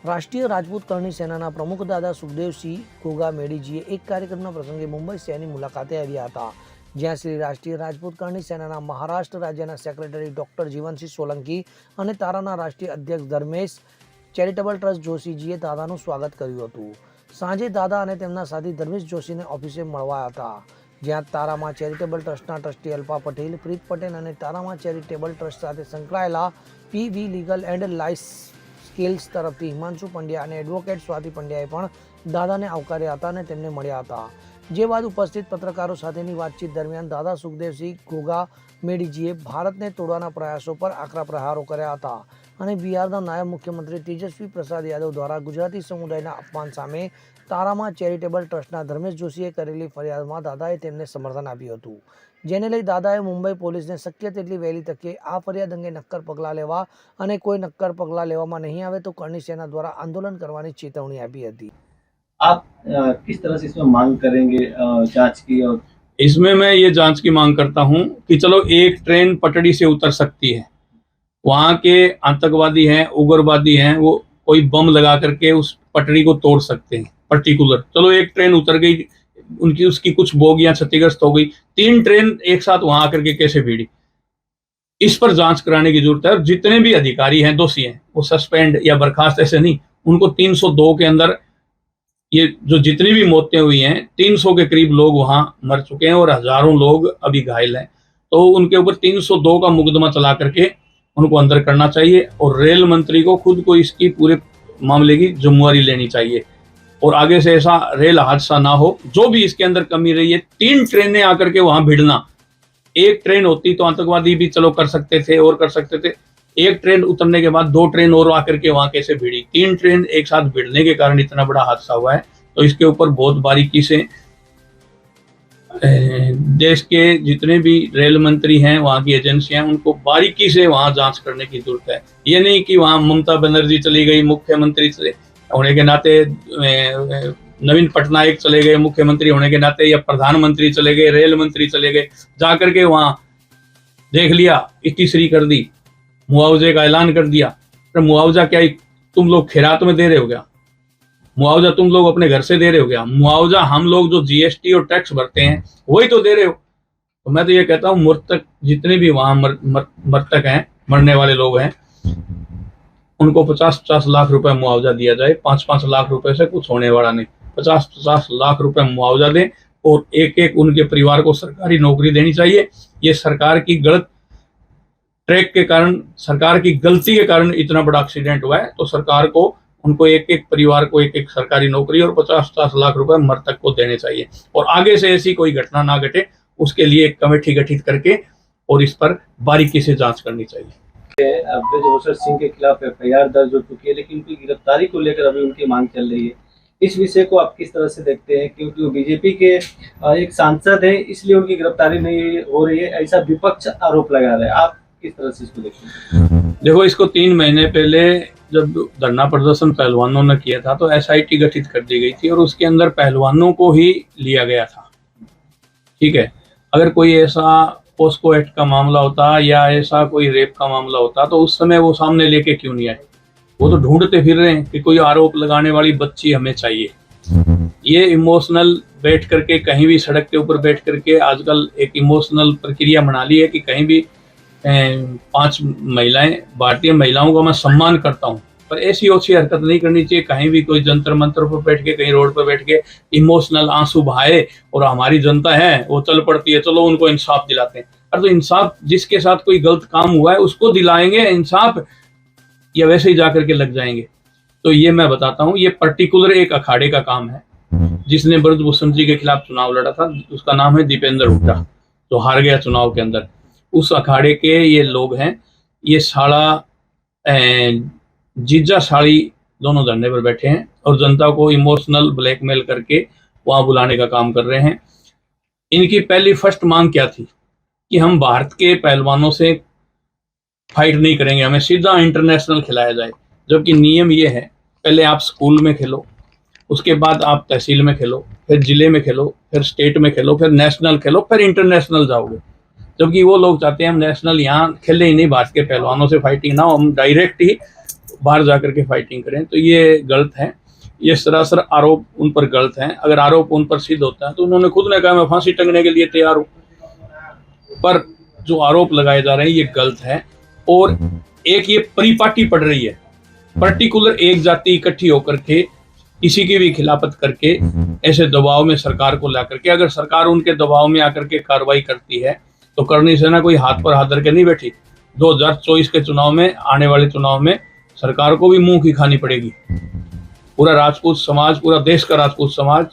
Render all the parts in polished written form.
રાષ્ટ્રીય રાજપૂત કરણી સેનાના પ્રમુખ દાદા સુખદેવસિંહ ઘોઘા મેડીજીએ એક કાર્યક્રમના પ્રસંગે મુંબઈ શહેરની મુલાકાતે આવ્યા હતા, જ્યાં શ્રી રાષ્ટ્રીય રાજપૂત કરણી સેનાના મહારાષ્ટ્ર રાજ્યના સેક્રેટરી ડોક્ટર જીવનસિંહ સોલંકી અને તારાના રાષ્ટ્રીય અધ્યક્ષ ધર્મેશ ચેરિટેબલ ટ્રસ્ટ જોશીજીએ દાદાનું સ્વાગત કર્યું હતું. સાંજે દાદા અને તેમના સાથી ધર્મેશ જોશીને ઓફિસે મળવાયા હતા, જ્યાં તારામાં ચેરિટેબલ ટ્રસ્ટના ટ્રસ્ટી અલ્પા પટેલ, પ્રીત પટેલ અને તારામાં ચેરિટેબલ ટ્રસ્ટ સાથે સંકળાયેલા PV legal and life skills તરફથી હિમાંશુ પંડ્યા અને એડવોકેટ સ્વાતિ પંડ્યાએ પણ દાદાને આવકાર્યા હતા અને તેમને મળ્યા હતા. જે બાદ ઉપસ્થિત પત્રકારો સાથેની વાતચીત દરમિયાન દાદા સુખદેવસિંહ ઘોઘા મેડીજીએ ભારતને તોડવાના પ્રયાસો પર આકરા પ્રહારો કર્યા હતા અને બિહારના નાયબ મુખ્યમંત્રી તેજસ્વી પ્રસાદ યાદવ દ્વારા ગુજરાતી સમુદાયના અપમાન સામે તારામાં ચેરિટેબલ ટ્રસ્ટના ધર્મેશ જોશીએ કરેલી ફરિયાદમાં દાદાએ તેમને સમર્થન આપ્યું હતું, જેને લઈ દાદાએ મુંબઈ પોલીસને શક્ય તેટલી વહેલી તકે આ ફરિયાદ અંગે નક્કર પગલાં લેવા અને કોઈ નક્કર પગલાં લેવામાં નહીં આવે તો કરણી સેના દ્વારા આંદોलन કરવાની ચેતવણી આપી હતી. आप किस तरह से इसमें मांग करेंगे जांच की? और इसमें मैं ये जांच की मांग करता हूं कि चलो एक ट्रेन पटड़ी से उतर सकती है, वहाँ के आतंकवादी हैं, उग्रवादी हैं, वो कोई बम लगा करके उस पटड़ी को तोड़ सकते हैं पर्टिकुलर. चलो एक ट्रेन उतर गई, उनकी उसकी कुछ बोगियां क्षतिग्रस्त हो गई, 3 ट्रेन एक साथ वहां आकर के कैसे भिड़ी? इस पर जांच कराने की जरूरत है. और जितने भी अधिकारी हैं, दोषी हैं, वो सस्पेंड या बर्खास्त ऐसे नहीं, उनको 302 के अंदर ये जो जितनी भी मौतें हुई हैं, 300 के करीब लोग वहां मर चुके हैं और हजारों लोग अभी घायल हैं. तो उनके ऊपर 302 का मुकदमा चला करके उनको अंदर करना चाहिए और रेल मंत्री को खुद को इसकी पूरे मामले की जिम्मेवारी लेनी चाहिए और आगे से ऐसा रेल हादसा ना हो. जो भी इसके अंदर कमी रही है, 3 ट्रेनें आकर के वहां भिड़ना, एक ट्रेन होती तो आतंकवादी भी चलो कर सकते थे और कर सकते थे, एक ट्रेन उतरने के बाद 2 ट्रेन और आकर के वहां कैसे भिड़ी? 3 ट्रेन एक साथ भिड़ने के कारण इतना बड़ा हादसा हुआ है. तो इसके ऊपर बहुत बारीकी से देश के जितने भी रेल मंत्री हैं, वहाँ की एजेंसियां, उनको बारीकी से वहां जांच करने की जरूरत है. ये नहीं कि वहां ममता बनर्जी चली गई, मुख्यमंत्री चले होने के नाते नवीन पटनायक चले गए मुख्यमंत्री होने के नाते, या प्रधानमंत्री चले गए, रेल मंत्री चले गए, जाकर के वहां देख लिया, 21 कर दी, मुआवजे का ऐलान कर दिया. पर मुआवजा क्या तुम लोग खैरात में दे रहे हो क्या? मुआवजा तुम लोग अपने घर से दे रहे हो क्या? मुआवजा हम लोग जो जीएसटी और टैक्स भरते हैं वही तो दे रहे हो. तो मैं तो ये कहता हूँ, मृतक जितने भी वहां मृतक हैं, मरने वाले लोग हैं, उनको 50-50 लाख रुपए मुआवजा दिया जाए. 5-5 लाख रुपए से कुछ होने वाला नहीं, 50-50 लाख रुपए मुआवजा दें और एक उनके परिवार को सरकारी नौकरी देनी चाहिए. ये सरकार की गलत ट्रैक के कारण, सरकार की गलती के कारण इतना बड़ा एक्सीडेंट हुआ है. तो सरकार को उनको एक परिवार को एक सरकारी नौकरी और 50-50 लाख रुपए मृतक को देने चाहिए और आगे से ऐसी कोई घटना ना घटे, उसके लिए एक कमेटी गठित करके और इस पर बारीकी से जांच करनी चाहिए. ब्रजभूषण सिंह के खिलाफ एफआईआर दर्ज हो चुकी है, लेकिन उनकी गिरफ्तारी को लेकर अभी उनकी मांग चल रही है. इस विषय को आप किस तरह से देखते हैं? क्योंकि वो बीजेपी के एक सांसद है, इसलिए उनकी गिरफ्तारी नहीं हो रही है, ऐसा विपक्ष आरोप लगा रहा है. आप किस तरह से इसको देखते हैं? देखो, इसको 3 महीने पहले जब धरना प्रदर्शन पहलवानों ने किया था तो एसआईटी गठित कर दी गई थी और उसके अंदर पहलवानों को ही लिया गया था. ठीक है, अगर कोई ऐसा पोस्को एक्ट का मामला होता या ऐसा कोई रेप का मामला होता तो उस समय वो सामने लेके क्यों नहीं आए? वो तो ढूंढते फिर रहे हैं कि कोई आरोप लगाने वाली बच्ची हमें चाहिए. ये इमोशनल बैठ करके, कहीं भी सड़क के ऊपर बैठ करके आजकल एक इमोशनल प्रक्रिया बना ली है कि कहीं भी 5 महिलाएं, भारतीय महिलाओं का मैं सम्मान करता हूं, पर ऐसी ओछी हरकत नहीं करनी चाहिए. कहीं भी कोई जंतर मंतर पर बैठ के, कहीं रोड पर बैठ के इमोशनल आंसू बहाए और हमारी जनता है वो चल पड़ती है, चलो उनको इंसाफ दिलाते हैं. अरे तो इंसाफ, जिसके साथ कोई गलत काम हुआ है उसको दिलाएंगे इंसाफ, या वैसे ही जाकर के लग जाएंगे? तो ये मैं बताता हूँ, ये पर्टिकुलर एक अखाड़े का काम है जिसने ब्रजभूषण जी के खिलाफ चुनाव लड़ा था. उसका नाम है दीपेंद्र हुड्डा, जो हार गया चुनाव के अंदर. उस अखाड़े के ये लोग हैं. ये साड़ा जीजा साड़ी दोनों धरने पर बैठे हैं और जनता को इमोशनल ब्लैकमेल करके वहां बुलाने का काम कर रहे हैं. इनकी पहली फर्स्ट मांग क्या थी कि हम भारत के पहलवानों से फाइट नहीं करेंगे, हमें सीधा इंटरनेशनल खिलाया जाए. जबकि नियम ये है, पहले आप स्कूल में खेलो, उसके बाद आप तहसील में खेलो, फिर जिले में खेलो, फिर स्टेट में खेलो, फिर नेशनल खेलो, फिर इंटरनेशनल जाओगे. जबकि वो लोग चाहते हैं हम नेशनल यहाँ खेले ही नहीं, भारत के पहलवानों से फाइटिंग ना हो, हम डायरेक्ट ही बाहर जाकर के फाइटिंग करें, तो ये गलत है। ये सरासर आरोप उन पर गलत हैं। अगर आरोप उन पर सिद्ध होता है तो उन्होंने खुद ने कहा मैं फांसी टंगने के लिए तैयार हूँ, पर जो आरोप लगाए जा रहे हैं ये गलत है। और एक ये परिपाटी पड़ रही है, पर्टिकुलर एक जाति इकट्ठी होकर के किसी की भी खिलाफत करके ऐसे दबाव में सरकार को ला करके, अगर सरकार उनके दबाव में आकर के कार्रवाई करती है तो करनी सेना कोई हाथ पर हाथ धर के नहीं बैठी। 2024 के चुनाव में, आने वाले चुनाव में सरकार को भी मुंह की खानी पड़ेगी। पूरा राजपूत समाज, पूरा देश का राजपूत समाज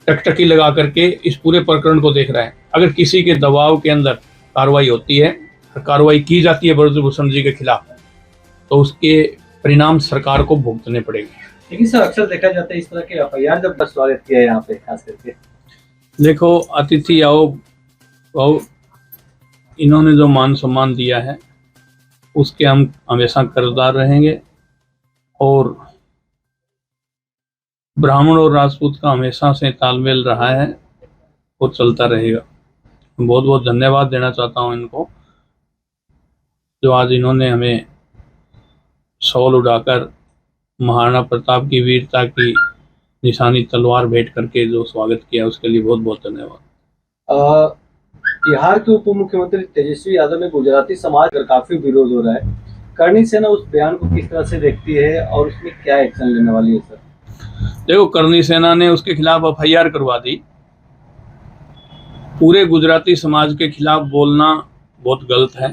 टकटकी लगा करके इस पूरे प्रकरण को देख रहा है। अगर किसी के दबाव के अंदर कार्रवाई होती है, कार्रवाई की जाती है ब्रजभूषण जी के खिलाफ, तो उसके परिणाम सरकार को भुगतने पड़ेंगे। लेकिन सर अक्सर देखा जाता है इस तरह के एफआईआर जब स्वागत किया है यहाँ पे खास करके। देखो, अतिथि आओ आओ, इन्होंने जो मान सम्मान दिया है उसके हम हमेशा कर्जदार रहेंगे, और ब्राह्मण और राजपूत का हमेशा से तालमेल रहा है, वो चलता रहेगा। बहुत बहुत धन्यवाद देना चाहता हूँ इनको, जो आज इन्होंने हमें शॉल उड़ाकर महाराणा प्रताप की वीरता की निशानी तलवार भेंट करके जो स्वागत किया, उसके लिए बहुत बहुत धन्यवाद। बिहार के उप मुख्यमंत्री तेजस्वी यादव ने गुजराती समाज पर काफी विरोध हो रहा है। करनी सेना उस बयान को किस तरह से देखती है और उसमें क्या एक्शन लेने वाली है सर? देखो, करनी सेना ने उसके खिलाफ एफआईआर करवा दी। पूरे गुजराती समाज के खिलाफ बोलना बहुत गलत है।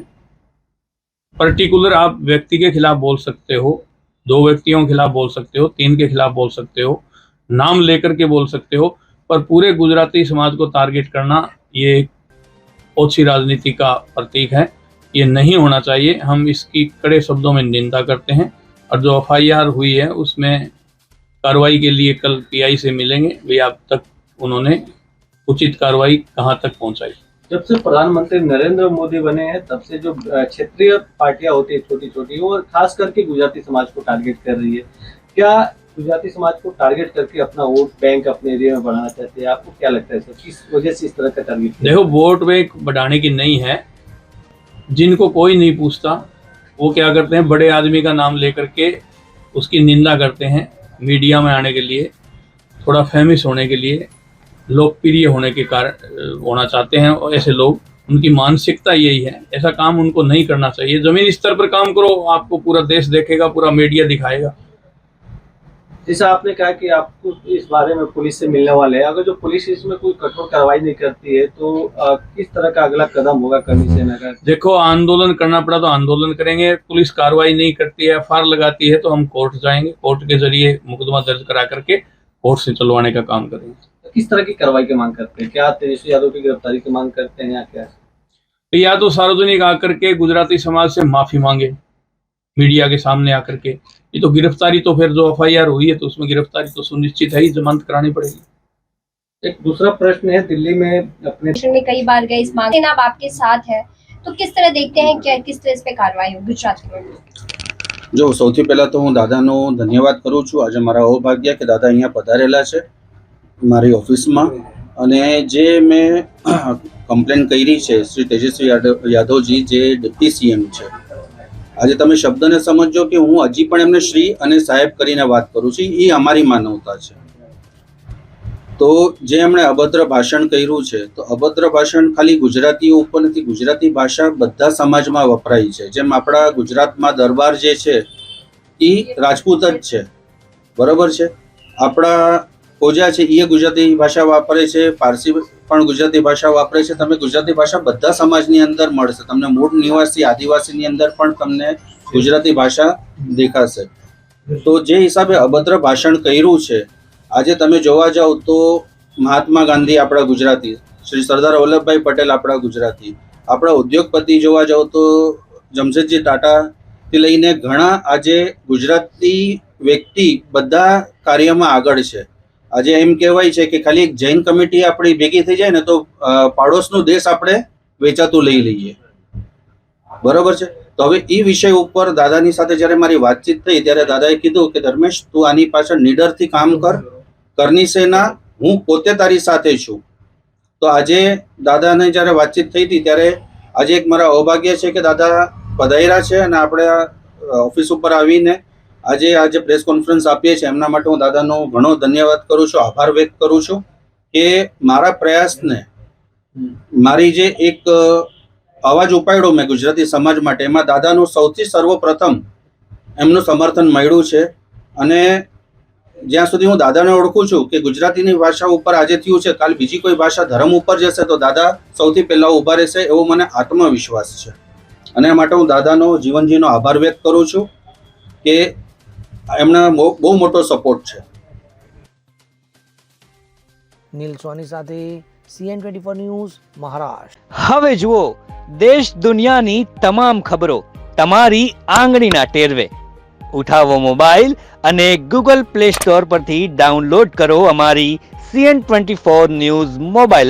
पर्टिकुलर आप व्यक्ति के खिलाफ बोल सकते हो, 2 व्यक्तियों के खिलाफ बोल सकते हो, 3 के खिलाफ बोल सकते हो, नाम लेकर के बोल सकते हो, पर पूरे गुजराती समाज को टारगेट करना ये ओछी राजनीति का प्रतीक है। ये नहीं होना चाहिए। हम इसकी कड़े शब्दों में निंदा करते हैं, और जो एफआईआर हुई है उसमें कार्रवाई के लिए कल पीआई से मिलेंगे, वे अब तक उन्होंने उचित कार्रवाई कहां तक पहुंचाई। जब से प्रधानमंत्री नरेंद्र मोदी बने हैं तब से जो क्षेत्रीय पार्टियां होती है छोटी छोटी, और खास करके गुजराती समाज को टारगेट कर रही है। क्या गुजराती समाज को टारगेट करके अपना वोट बैंक अपने एरिया में बढ़ाना चाहते हैं? आपको क्या लगता है सर, किस वजह से इस तरह का टारगेट? देखो, वोट बैंक बढ़ाने की नहीं है। जिनको कोई नहीं पूछता वो क्या करते हैं, बड़े आदमी का नाम लेकर के उसकी निंदा करते हैं, मीडिया में आने के लिए, थोड़ा फेमस होने के लिए, लोकप्रिय होने के कारण होना चाहते हैं। और ऐसे लोग, उनकी मानसिकता यही है। ऐसा काम उनको नहीं करना चाहिए। जमीन स्तर पर काम करो, आपको पूरा देश देखेगा, पूरा मीडिया दिखाएगा। जैसा आपने कहा कि आपको इस बारे में पुलिस से मिलने वाले हैं, अगर जो पुलिस इसमें कोई कठोर कार्रवाई नहीं करती है तो किस तरह का अगला कदम होगा करनी सेना का? देखो, आंदोलन करना पड़ा तो आंदोलन करेंगे। पुलिस कार्रवाई नहीं करती है, एफआईआर लगाती है, तो हम कोर्ट जाएंगे, कोर्ट के जरिए मुकदमा दर्ज करा करके कोर्ट से चलवाने का काम करेंगे। तो किस तरह की कार्रवाई की मांग करते हैं? क्या तेजस्वी यादव की गिरफ्तारी की मांग करते हैं या क्या? या तो सार्वजनिक आकर के गुजराती समाज से माफी मांगे, मीडिया के सामने आकर के। ये तो गिरफ्तारी, तो फिर जो एफआईआर हुई है तो उसमें गिरफ्तारी तो सुनिश्चित है ही, जमानत करानी पड़ेगी। एक दूसरा प्रश्न है, दिल्ली में अपने में कई बार गए इस मांग आप आपके साथ है, तो किस तरह देखते हैं, क्या किस तरह इस पे कार्रवाई हो गुजरात में? जो સૌથી પહેલા તો હું દાદાનો ધન્યવાદ કરું છું। આજે મારા અહોભાગ્ય કે દાદા અહીંયા પધારેલા છે મારી ઓફિસમાં, અને જે મેં કમ્પ્લેન કરી છે શ્રી તેજસ્વી યાદવજી જે ડેપ્ટી સીએમ છે, આજે તમે શબ્દને સમજો કે હું હજી પણ એમને શ્રી અને સાહેબ કરીને વાત કરું છું, એ અમારી માનવતા છે। તો જે એમણે અભદ્ર ભાષણ કર્યું છે, તો અભદ્ર ભાષણ ખાલી ગુજરાતીઓ ઉપર નથી, ગુજરાતી ભાષા બધા સમાજમાં વપરાય છે। જેમ આપણા ગુજરાતમાં દરબાર જે છે એ રાજપૂત જ છે, બરાબર છે। આપણા ખોજા છે એ ગુજરાતી ભાષા વાપરે છે, પારસી પણ ગુજરાતી ભાષા વાપરે છે। તમે ગુજરાતી ભાષા બધા સમાજની અંદર મળશે, તમને મૂળ નિવાસી આદિવાસીની અંદર પણ તમને ગુજરાતી ભાષા દેખાશે। તો જે હિસાબે અભદ્ર ભાષણ કર્યું છે, આજે તમે જોવા જાઓ તો મહાત્મા ગાંધી આપણા ગુજરાતી, શ્રી સરદાર વલ્લભભાઈ પટેલ આપણા ગુજરાતી, આપણા ઉદ્યોગપતિ જોવા જાઓ તો જમશેદજી ટાટાથી લઈને ઘણા આજે ગુજરાતી વ્યક્તિ બધા કાર્યમાં આગળ છે। આજે એમ કહેવાય છે કે ખાલી એક જૈન કમિટી આપણી ભેગી થઈ જાય ને તો પાડોશનો દેશ આપણે વેચાતું લઈ લઈએ, બરાબર છે। તો હવે એ વિષય ઉપર દાદાની સાથે જ્યારે મારી વાતચીત થઈ ત્યારે દાદાએ કીધું કે ધર્મેશ, તું આની પાછળ નિડરથી કામ કર, કરनी सेना હું પોતે તારી સાથે છું। તો આજે દાદાને જ્યારે વાતચીત થઈ હતી ત્યારે આજે એક મારા અભાગ્ય છે કે દાદા પધાર્યા છે અને આપણે ઓફિસ ઉપર આવીને આજે પ્રેસ કોન્ફરન્સ આપીએ છીએ એમના માટે હું દાદાનો ઘણો ધન્યવાદ કરું છું, આભાર વ્યક્ત કરું છું કે મારા પ્રયાસને, મારી જે એક અવાજ ઉપાડ્યો મેં ગુજરાતી સમાજ માટે, એમાં દાદાનું સૌથી સર્વપ્રથમ એમનું સમર્થન મળ્યું છે. અને જ્યાં સુધી હું દાદાને ઓળખું છું કે ગુજરાતીની ભાષા ઉપર આજે થયું છે, કાલ બીજી કોઈ ભાષા ધર્મ ઉપર જશે તો દાદા સૌથી પહેલા ઊભા રહેશે, એવો મને આત્મવિશ્વાસ છે. અને એ માટે હું દાદાનો જીવનજીનો આભાર વ્યક્ત કરું છું કે એમના બહુ મોટો સપોર્ટ છે. નીલ સોની સાથે CN24 ન્યૂઝ મહારાષ્ટ્ર. હવે જુઓ દેશ દુનિયાની તમામ ખબરો તમારી આંગળીના ટેરવે. ઉઠાવો મોબાઈલ અને Google Play Store પરથી ડાઉનલોડ કરો અમારી CN24 ન્યૂઝ મોબાઈલ એપ.